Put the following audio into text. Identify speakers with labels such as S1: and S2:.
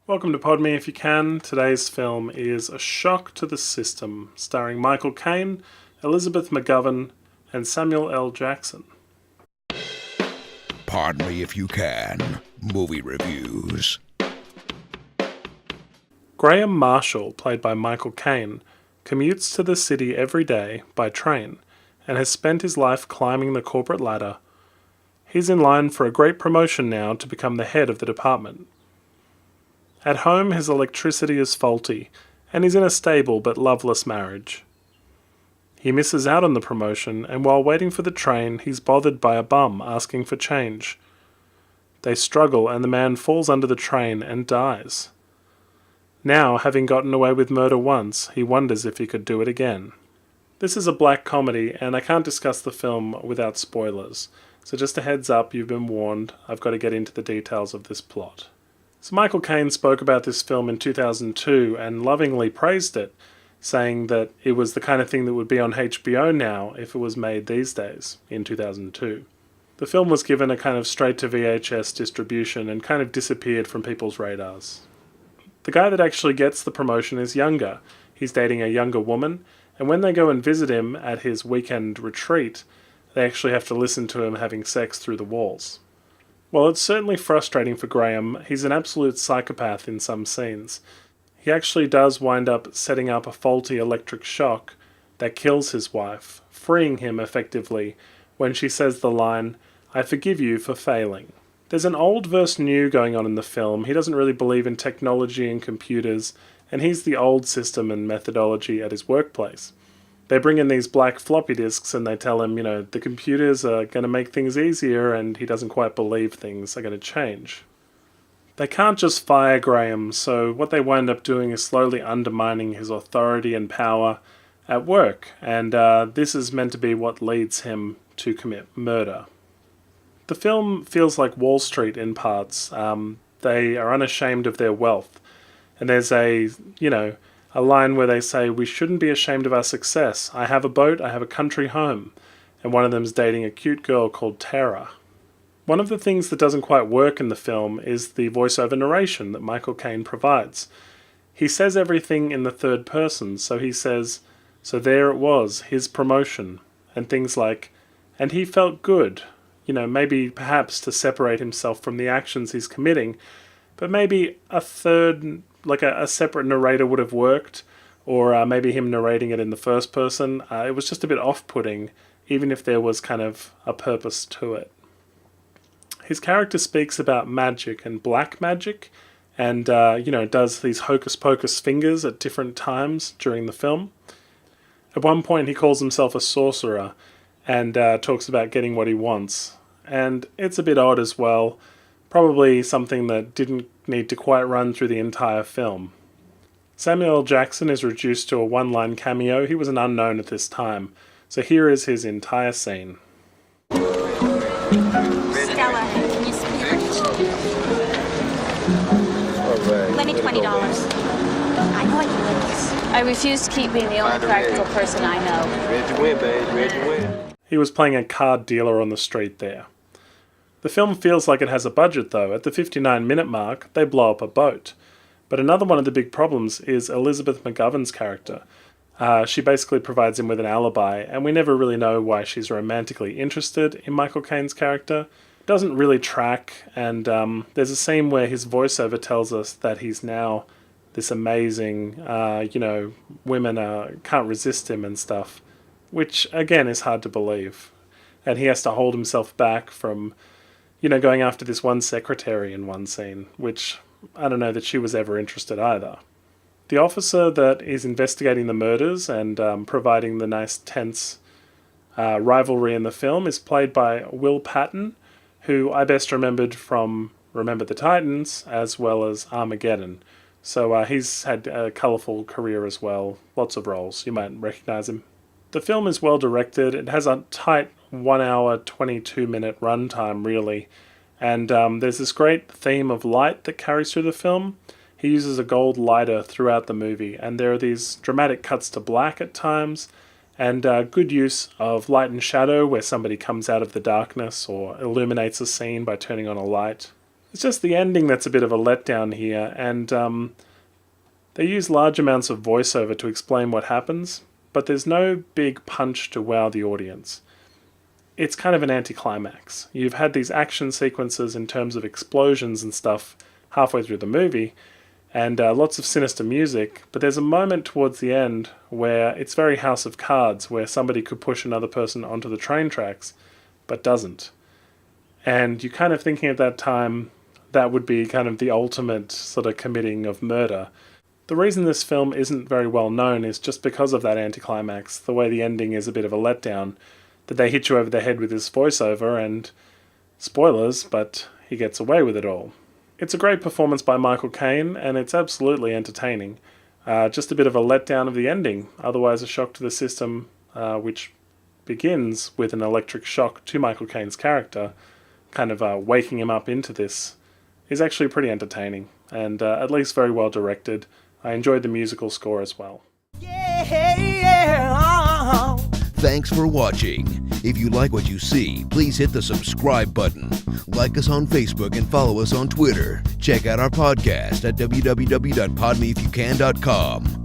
S1: Welcome to Pod Me If You Can. Today's film is A Shock to the System, starring Michael Caine, Elizabeth McGovern, and Samuel L. Jackson.
S2: Pardon Me If You Can. Movie reviews.
S1: Graham Marshall, played by Michael Caine, commutes to the city every day by train and has spent his life climbing the corporate ladder. He's in line for a great promotion now to become the head of the department. At home, his electricity is faulty, and he's in a stable but loveless marriage. He misses out on the promotion, and while waiting for the train, he's bothered by a bum asking for change. They struggle, and the man falls under the train and dies. Now, having gotten away with murder once, he wonders if he could do it again. This is a black comedy, and I can't discuss the film without spoilers, so just a heads up, you've been warned, I've got to get into the details of this plot. So Michael Caine spoke about this film in 2002 and lovingly praised it, saying that it was the kind of thing that would be on HBO now if it was made these days, in 2002. The film was given a kind of straight-to-VHS distribution and kind of disappeared from people's radars. The guy that actually gets the promotion is younger. He's dating a younger woman, and when they go and visit him at his weekend retreat, they actually have to listen to him having sex through the walls. Well, it's certainly frustrating for Graham. He's an absolute psychopath in some scenes. He actually does wind up setting up a faulty electric shock that kills his wife, freeing him effectively when she says the line, "I forgive you for failing." There's an old versus new going on in the film. He doesn't really believe in technology and computers, and he's the old system and methodology at his workplace. They bring in these black floppy disks and they tell him, the computers are going to make things easier, and he doesn't quite believe things are going to change. They can't just fire Graham, so what they wind up doing is slowly undermining his authority and power at work, and this is meant to be what leads him to commit murder. The film feels like Wall Street in parts. They are unashamed of their wealth, and there's a line where they say, "We shouldn't be ashamed of our success. I have a boat, I have a country home." And one of them's dating a cute girl called Tara. One of the things that doesn't quite work in the film is the voiceover narration that Michael Caine provides. He says everything in the third person, so he says, "So there it was, his promotion," and things like, "And he felt good," maybe perhaps to separate himself from the actions he's committing, but maybe a third, like a separate narrator would have worked, or maybe him narrating it in the first person. It was just a bit off-putting, even if there was kind of a purpose to it. His character speaks about magic and black magic, and does these hocus-pocus fingers at different times during the film. At one point he calls himself a sorcerer, and talks about getting what he wants. And it's a bit odd as well, probably something that didn't need to quite run through the entire film. Samuel L. Jackson is reduced to a one-line cameo. He was an unknown at this time, so here is his entire scene.
S3: Stella, can you speak? Lend me $20. I know I can win this.
S4: I refuse to keep being the only practical person I know.
S5: Ready to win, babe. Ready to win.
S1: He was playing a card dealer on the street there. The film feels like it has a budget though. At the 59-minute mark, they blow up a boat. But another one of the big problems is Elizabeth McGovern's character. She basically provides him with an alibi, and we never really know why she's romantically interested in Michael Caine's character. It doesn't really track, and there's a scene where his voiceover tells us that he's now this amazing, women can't resist him and stuff, which again is hard to believe. And he has to hold himself back from, going after this one secretary in one scene, which I don't know that she was ever interested either. The officer that is investigating the murders and providing the nice tense rivalry in the film is played by Will Patton, who I best remembered from Remember the Titans as well as Armageddon. So he's had a colourful career as well, lots of roles, you might recognise him. The film is well directed, it has a tight 1 hour, 22-minute runtime really, and there's this great theme of light that carries through the film. He uses a gold lighter throughout the movie, and there are these dramatic cuts to black at times, and good use of light and shadow where somebody comes out of the darkness or illuminates a scene by turning on a light. It's just the ending that's a bit of a letdown here, and they use large amounts of voiceover to explain what happens, but there's no big punch to wow the audience. It's kind of an anticlimax. You've had these action sequences in terms of explosions and stuff halfway through the movie, and lots of sinister music, but there's a moment towards the end where it's very House of Cards, where somebody could push another person onto the train tracks, but doesn't. And you're kind of thinking at that time that would be kind of the ultimate sort of committing of murder. The reason this film isn't very well known is just because of that anticlimax, the way the ending is a bit of a letdown, that they hit you over the head with this voiceover, and spoilers, but he gets away with it all. It's a great performance by Michael Caine, and it's absolutely entertaining. Just a bit of a letdown of the ending, otherwise a shock to the system, which begins with an electric shock to Michael Caine's character, kind of waking him up into this, is actually pretty entertaining, and at least very well directed. I enjoyed the musical score as well.
S2: Thanks for watching. If you like what you see, please hit the subscribe button. Like us on Facebook and follow us on Twitter. Check out our podcast at www.podmeifyoucan.com.